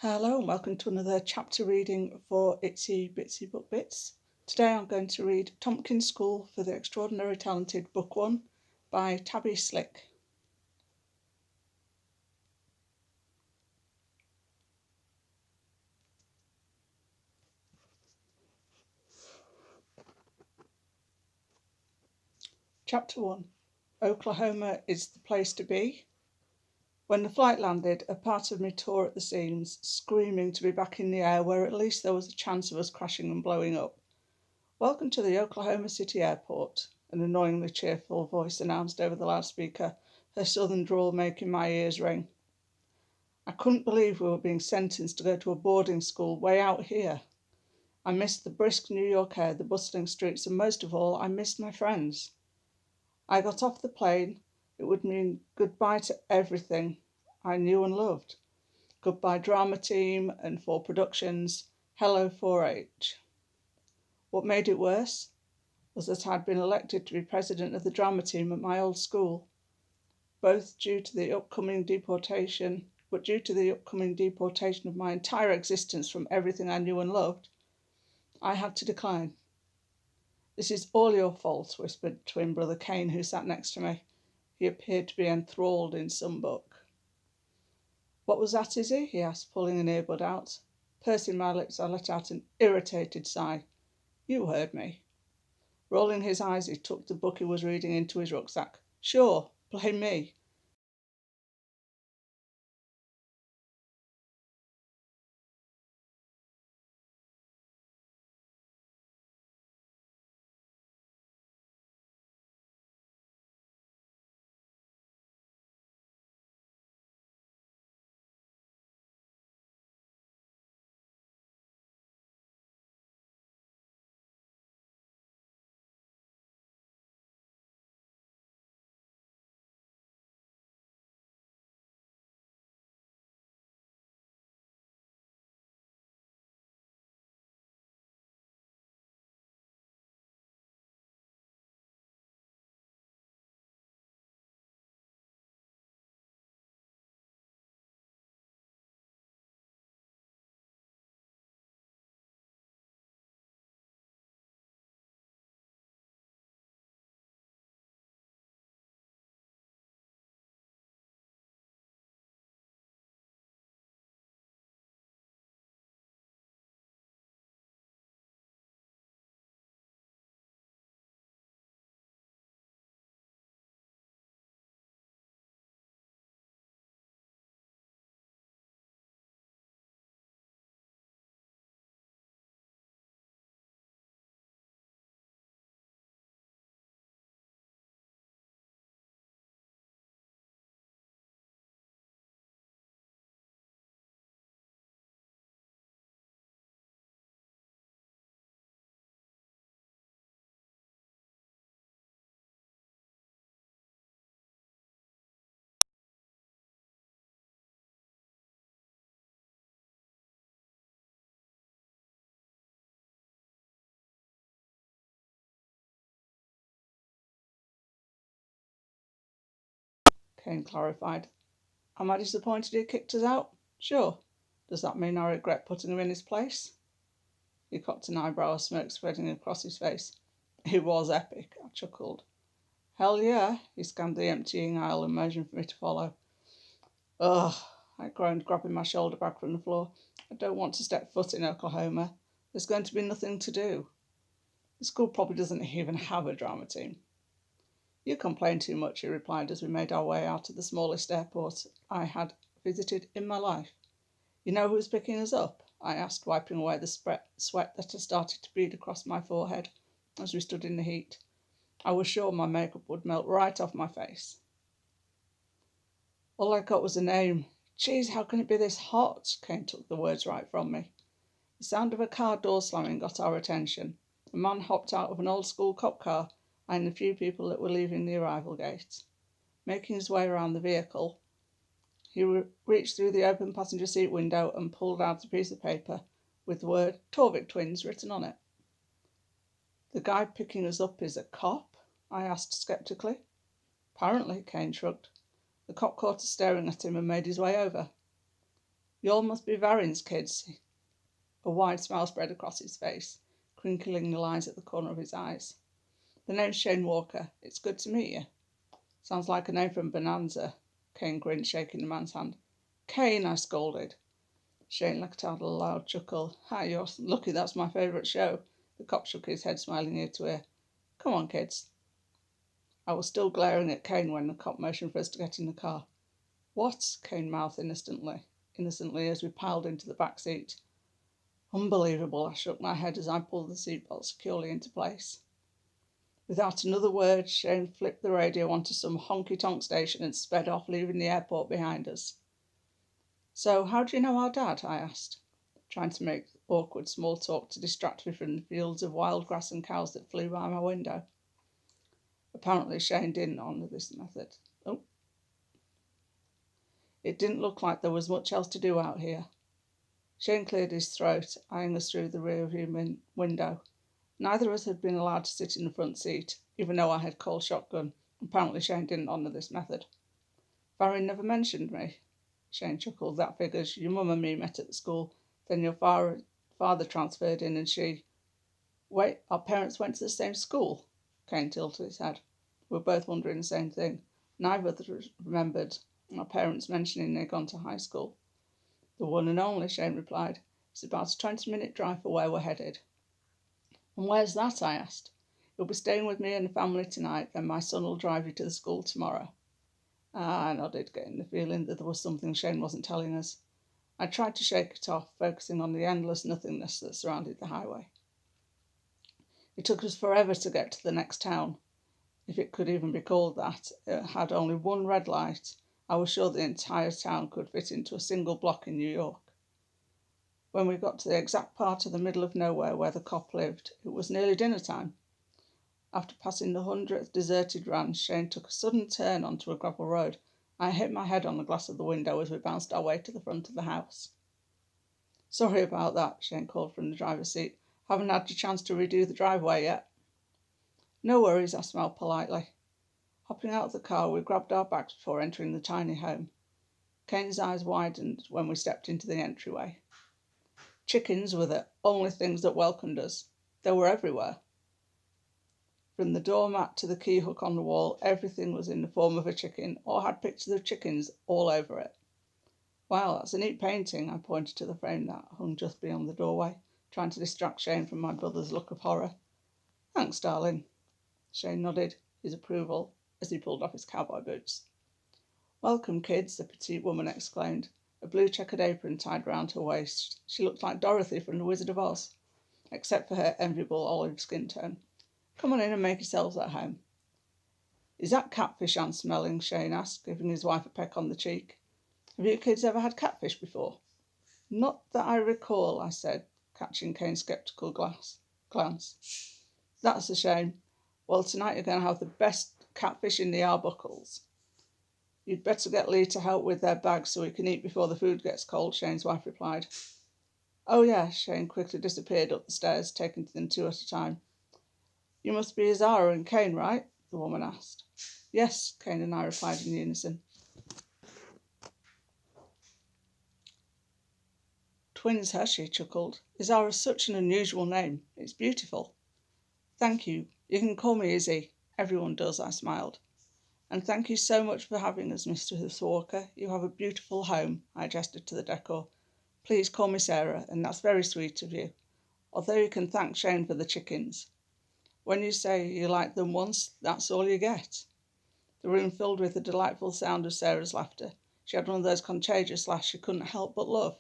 Hello and welcome to another chapter reading for Itsy Bitsy Book Bits. Today I'm going to read Tompkins School for the Extraordinary Talented Book 1 by Tabby Slick. Chapter 1. Oklahoma is the place to be. When the flight landed, a part of me tore at the seams, screaming to be back in the air where at least there was a chance of us crashing and blowing up. Welcome to the Oklahoma City Airport, an annoyingly cheerful voice announced over the loudspeaker, her southern drawl making my ears ring. I couldn't believe we were being sentenced to go to a boarding school way out here. I missed the brisk New York air, the bustling streets, and most of all, I missed my friends. I got off the plane. It would mean goodbye to everything I knew and loved. Goodbye drama team and 4 productions. Hello 4-H. What made it worse was that I'd been elected to be president of the drama team at my old school. Due to the upcoming deportation of my entire existence from everything I knew and loved, I had to decline. "This is all your fault," whispered twin brother Kane, who sat next to me. He appeared to be enthralled in some book. "What was that, Izzy?" he asked, pulling an earbud out. Pursing my lips, I let out an irritated sigh. "You heard me." Rolling his eyes, he tucked the book he was reading into his rucksack. "Sure, blame me." Kane clarified. "Am I disappointed he kicked us out? Sure. Does that mean I regret putting him in his place?" He cocked an eyebrow, a smirk spreading across his face. "It was epic," I chuckled. "Hell yeah." He scanned the emptying aisle and motioned for me to follow. "Ugh," I groaned, grabbing my shoulder bag from the floor. "I don't want to step foot in Oklahoma. There's going to be nothing to do. The school probably doesn't even have a drama team." "You complain too much," he replied as we made our way out of the smallest airport I had visited in my life. "You know who's picking us up?" I asked, wiping away the sweat that had started to bead across my forehead as we stood in the heat. I was sure my makeup would melt right off my face. "All I got was a name." "Geez, how can it be this hot?" Kane took the words right from me. The sound of a car door slamming got our attention. A man hopped out of an old school cop car, and the few people that were leaving the arrival gate. Making his way around the vehicle, he reached through the open passenger seat window and pulled out a piece of paper with the word Torvik Twins written on it. "The guy picking us up is a cop?" I asked skeptically. "Apparently," Kane shrugged. The cop caught us staring at him and made his way over. You all must be Varin's kids. A wide smile spread across his face, crinkling the lines at the corner of his eyes. The name's Shane Walker. It's good to meet you. Sounds like a name from Bonanza. Kane grinned, shaking the man's hand. Kane, I scolded. Shane let out a loud chuckle. Hi, you're lucky that's my favourite show. The cop shook his head, smiling ear to ear. Come on, kids. I was still glaring at Kane when the cop motioned for us to get in the car. What? Kane mouthed innocently as we piled into the back seat. Unbelievable, I shook my head as I pulled the seatbelt securely into place. Without another word, Shane flipped the radio onto some honky-tonk station and sped off, leaving the airport behind us. So, how do you know our dad? I asked, trying to make awkward small talk to distract me from the fields of wild grass and cows that flew by my window. Apparently, Shane didn't honour this method. It didn't look like there was much else to do out here. Shane cleared his throat, eyeing us through the rear-view window. Neither of us had been allowed to sit in the front seat, even though I had called shotgun. Apparently Shane didn't honour this method. Varin never mentioned me. Shane chuckled. That figures. Your mum and me met at the school. Then your father transferred in and she... Wait, our parents went to the same school? Kane tilted his head. We were both wondering the same thing. Neither of us remembered our parents mentioning they'd gone to high school. The one and only, Shane replied. It's about a 20-minute drive for where we're headed. And where's that? I asked. You'll be staying with me and the family tonight, then my son will drive you to the school tomorrow. I nodded, getting the feeling that there was something Shane wasn't telling us. I tried to shake it off, focusing on the endless nothingness that surrounded the highway. It took us forever to get to the next town, if it could even be called that. It had only one red light. I was sure the entire town could fit into a single block in New York. When we got to the exact part of the middle of nowhere where the cop lived, it was nearly dinner time. After passing the 100th deserted ranch, Shane took a sudden turn onto a gravel road. I hit my head on the glass of the window as we bounced our way to the front of the house. Sorry about that, Shane called from the driver's seat. Haven't had a chance to redo the driveway yet. No worries, I smiled politely. Hopping out of the car, we grabbed our bags before entering the tiny home. Kane's eyes widened when we stepped into the entryway. Chickens were the only things that welcomed us. They were everywhere. From the doormat to the key hook on the wall, everything was in the form of a chicken or had pictures of chickens all over it. Wow, that's a neat painting, I pointed to the frame that hung just beyond the doorway, trying to distract Shane from my brother's look of horror. Thanks, darling. Shane nodded his approval as he pulled off his cowboy boots. Welcome, kids, the petite woman exclaimed, a blue checkered apron tied round her waist. She looked like Dorothy from The Wizard of Oz, except for her enviable olive skin tone. Come on in and make yourselves at home. Is that catfish I'm smelling? Shane asked, giving his wife a peck on the cheek. Have you kids ever had catfish before? Not that I recall, I said, catching Kane's sceptical glance. That's a shame. Well, tonight you're going to have the best catfish in the Arbuckles. You'd better get Lee to help with their bags so we can eat before the food gets cold, Shane's wife replied. Oh, yeah, Shane quickly disappeared up the stairs, taking them two at a time. You must be Azara and Kane, right? The woman asked. Yes, Kane and I replied in unison. Twins, her, she chuckled. Azara's such an unusual name. It's beautiful. Thank you. You can call me Izzy. Everyone does, I smiled. And thank you so much for having us, Mr. Walker. You have a beautiful home, I gestured to the decor. Please call me Sarah, and that's very sweet of you. Although you can thank Shane for the chickens. When you say you like them once, that's all you get. The room filled with the delightful sound of Sarah's laughter. She had one of those contagious laughs she couldn't help but love.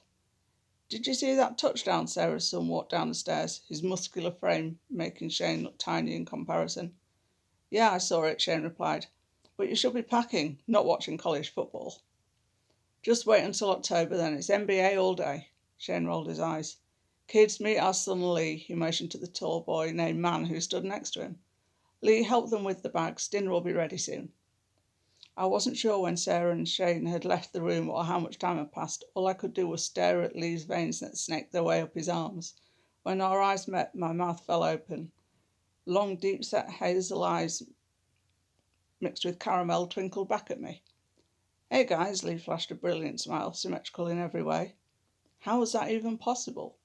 Did you see that touchdown? Sarah's son walked down the stairs, his muscular frame making Shane look tiny in comparison. Yeah, I saw it, Shane replied. But you should be packing, not watching college football. Just wait until October, then it's NBA all day. Shane rolled his eyes. Kids, meet our son Lee, he motioned to the tall boy named Man who stood next to him. Lee, help them with the bags. Dinner will be ready soon. I wasn't sure when Sarah and Shane had left the room or how much time had passed. All I could do was stare at Lee's veins that snaked their way up his arms. When our eyes met, my mouth fell open. Long, deep-set hazel eyes mixed with caramel twinkled back at me. Hey guys, Lee flashed a brilliant smile, symmetrical in every way. How was that even possible?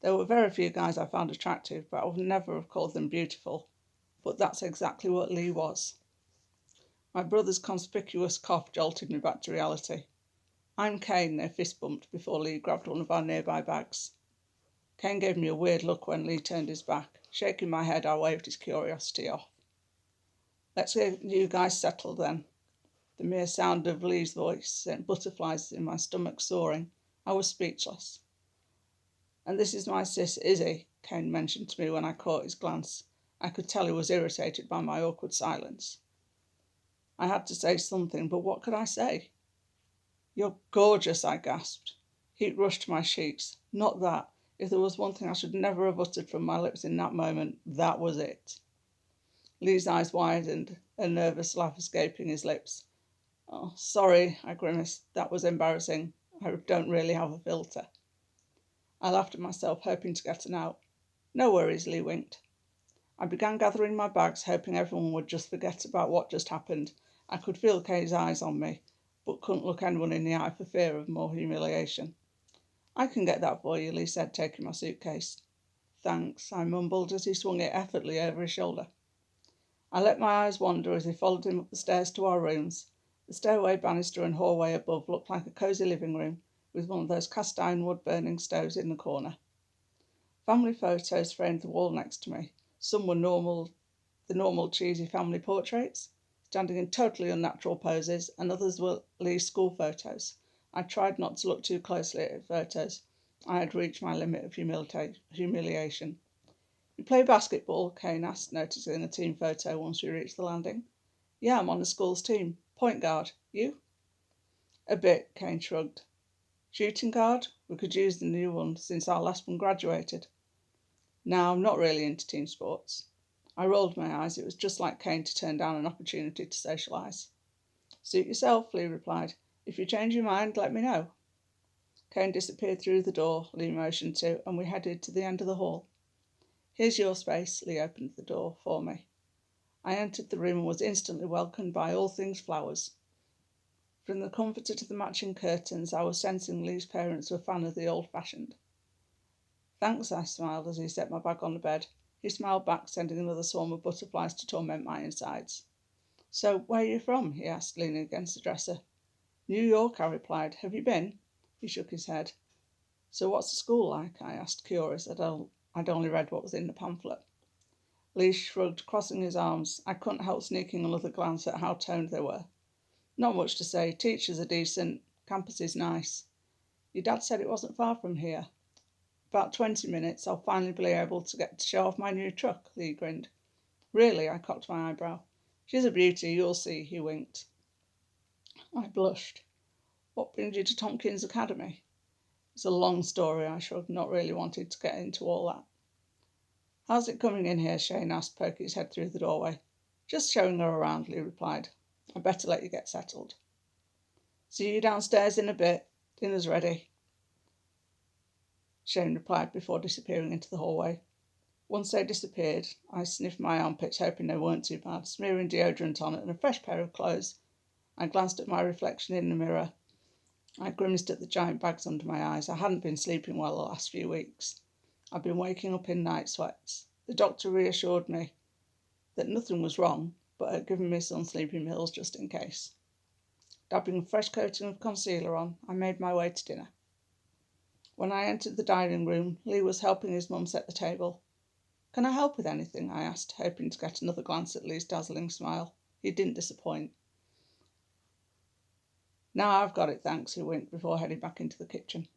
There were very few guys I found attractive, but I would never have called them beautiful. But that's exactly what Lee was. My brother's conspicuous cough jolted me back to reality. "I'm Kane," they fist bumped before Lee grabbed one of our nearby bags. Kane gave me a weird look when Lee turned his back. Shaking my head, I waved his curiosity off. "Let's get you guys settled then." The mere sound of Lee's voice sent butterflies in my stomach soaring. I was speechless. "And this is my sis, Izzy," Kane mentioned to me when I caught his glance. I could tell he was irritated by my awkward silence. I had to say something, but what could I say? "You're gorgeous," I gasped. Heat rushed to my cheeks. Not that. If there was one thing I should never have uttered from my lips in that moment, that was it. Lee's eyes widened, a nervous laugh escaping his lips. "Oh, sorry," I grimaced. "That was embarrassing. I don't really have a filter." I laughed at myself, hoping to get an out. "No worries," Lee winked. I began gathering my bags, hoping everyone would just forget about what just happened. I could feel Kay's eyes on me, but couldn't look anyone in the eye for fear of more humiliation. "I can get that for you," Lee said, taking my suitcase. "Thanks," I mumbled as he swung it effortlessly over his shoulder. I let my eyes wander as he followed him up the stairs to our rooms. The stairway, banister and hallway above looked like a cosy living room, with one of those cast-iron wood-burning stoves in the corner. Family photos framed the wall next to me. Some were the normal cheesy family portraits, standing in totally unnatural poses, and others were Lee's school photos. I tried not to look too closely at photos. I had reached my limit of humiliation. "You play basketball?" Kane asked, noticing a team photo once we reached the landing. "Yeah, I'm on the school's team. Point guard. You?" "A bit," Kane shrugged. "Shooting guard? We could use the new one since our last one graduated." "No, I'm not really into team sports." I rolled my eyes. It was just like Kane to turn down an opportunity to socialise. "Suit yourself," Lee replied. "If you change your mind, let me know." Kane disappeared through the door Lee motioned to, and we headed to the end of the hall. "Here's your space." Lee opened the door for me. I entered the room and was instantly welcomed by all things flowers. From the comforter to the matching curtains, I was sensing Lee's parents were a fan of the old-fashioned. "Thanks," I smiled as he set my bag on the bed. He smiled back, sending another swarm of butterflies to torment my insides. "So, where are you from?" he asked, leaning against the dresser. "New York," I replied. "Have you been?" He shook his head. "So what's the school like?" I asked, curious. I'd only read what was in the pamphlet. Lee shrugged, crossing his arms. I couldn't help sneaking another glance at how toned they were. "Not much to say. Teachers are decent. Campus is nice. Your dad said it wasn't far from here." "About 20 minutes. I'll finally be able to get to show off my new truck," Lee grinned. "Really?" I cocked my eyebrow. "She's a beauty, you'll see," he winked. I blushed. "What brings you to Tompkins Academy?" "It's a long story," I shrugged, not really wanting to get into all that. "How's it coming in here?" Shane asked, poking his head through the doorway. "Just showing her around," Lee replied. "I'd better let you get settled." "See you downstairs in a bit. Dinner's ready," Shane replied before disappearing into the hallway. Once they disappeared, I sniffed my armpits, hoping they weren't too bad. Smearing deodorant on it and a fresh pair of clothes, I glanced at my reflection in the mirror. I grimaced at the giant bags under my eyes. I hadn't been sleeping well the last few weeks. I'd been waking up in night sweats. The doctor reassured me that nothing was wrong, but had given me some sleeping pills just in case. Dabbing a fresh coating of concealer on, I made my way to dinner. When I entered the dining room, Lee was helping his mum set the table. "Can I help with anything?" I asked, hoping to get another glance at Lee's dazzling smile. He didn't disappoint. "No, I've got it, thanks," he winked before heading back into the kitchen.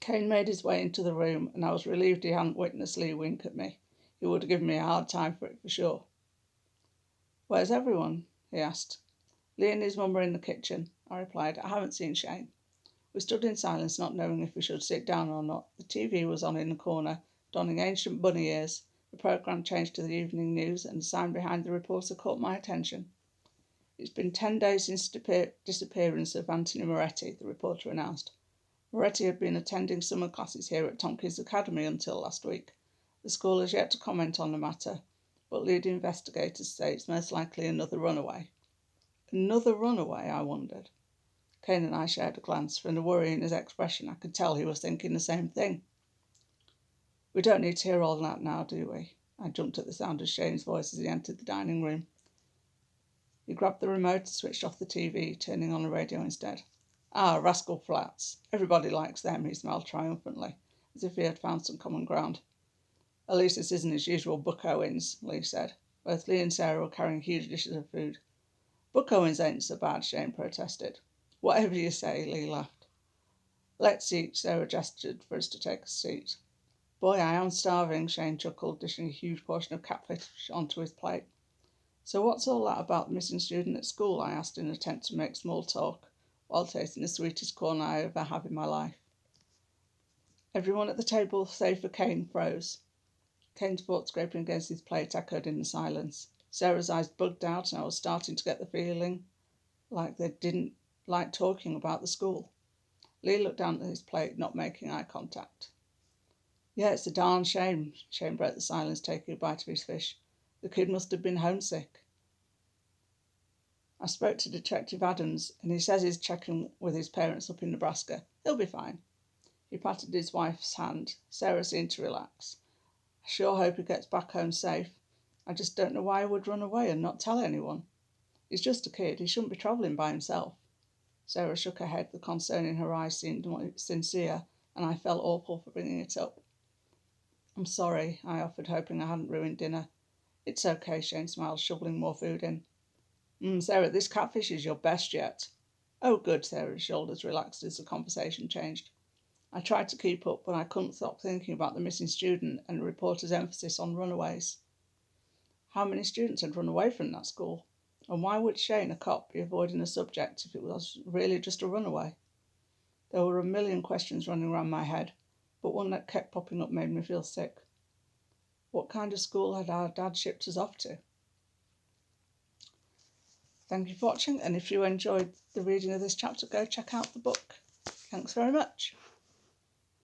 Kane made his way into the room, and I was relieved he hadn't witnessed Lee wink at me. He would have given me a hard time for it, for sure. "Where's everyone?" he asked. "Lee and his mum are in the kitchen," I replied. "I haven't seen Shane." We stood in silence, not knowing if we should sit down or not. The TV was on in the corner, donning ancient bunny ears. The programme changed to the evening news, and the sign behind the reporter caught my attention. "It's been 10 days since the disappearance of Anthony Moretti," the reporter announced. Moretti had been attending summer classes here at Tompkins Academy until last week. The school has yet to comment on the matter, but lead investigators say it's most likely another runaway. Another runaway, I wondered. Kane and I shared a glance. From the worry in his expression, I could tell he was thinking the same thing. We don't need to hear all that now, do we? I jumped at the sound of Shane's voice as he entered the dining room. He grabbed the remote and switched off the TV, turning on the radio instead. Ah, Rascal Flats. Everybody likes them, he smiled triumphantly, as if he had found some common ground. At least this isn't his usual Buck Owens, Lee said. Both Lee and Sarah were carrying huge dishes of food. Buck Owens ain't so bad, Shane protested. Whatever you say, Lee laughed. Let's eat, Sarah gestured for us to take a seat. Boy, I am starving, Shane chuckled, dishing a huge portion of catfish onto his plate. So what's all that about the missing student at school? I asked in an attempt to make small talk, while tasting the sweetest corn I ever have in my life. Everyone at the table, save for Kane, froze. Kane's foot scraping against his plate echoed in the silence. Sarah's eyes bugged out, and I was starting to get the feeling like they didn't like talking about the school. Lee looked down at his plate, not making eye contact. Yeah, it's a darn shame, Shane broke the silence, taking a bite of his fish. The kid must have been homesick. I spoke to Detective Adams, and he says he's checking with his parents up in Nebraska. He'll be fine. He patted his wife's hand. Sarah seemed to relax. I sure hope he gets back home safe. I just don't know why he would run away and not tell anyone. He's just a kid. He shouldn't be travelling by himself. Sarah shook her head. The concern in her eyes seemed sincere, and I felt awful for bringing it up. I'm sorry, I offered, hoping I hadn't ruined dinner. It's okay, Shane smiled, shoveling more food in. Sarah, this catfish is your best yet. Oh, good, Sarah's shoulders relaxed as the conversation changed. I tried to keep up, but I couldn't stop thinking about the missing student and the reporter's emphasis on runaways. How many students had run away from that school? And why would Shane, a cop, be avoiding the subject if it was really just a runaway? There were a million questions running around my head, but one that kept popping up made me feel sick. What kind of school had our dad shipped us off to? Thank you for watching, and if you enjoyed the reading of this chapter, go check out the book. Thanks very much.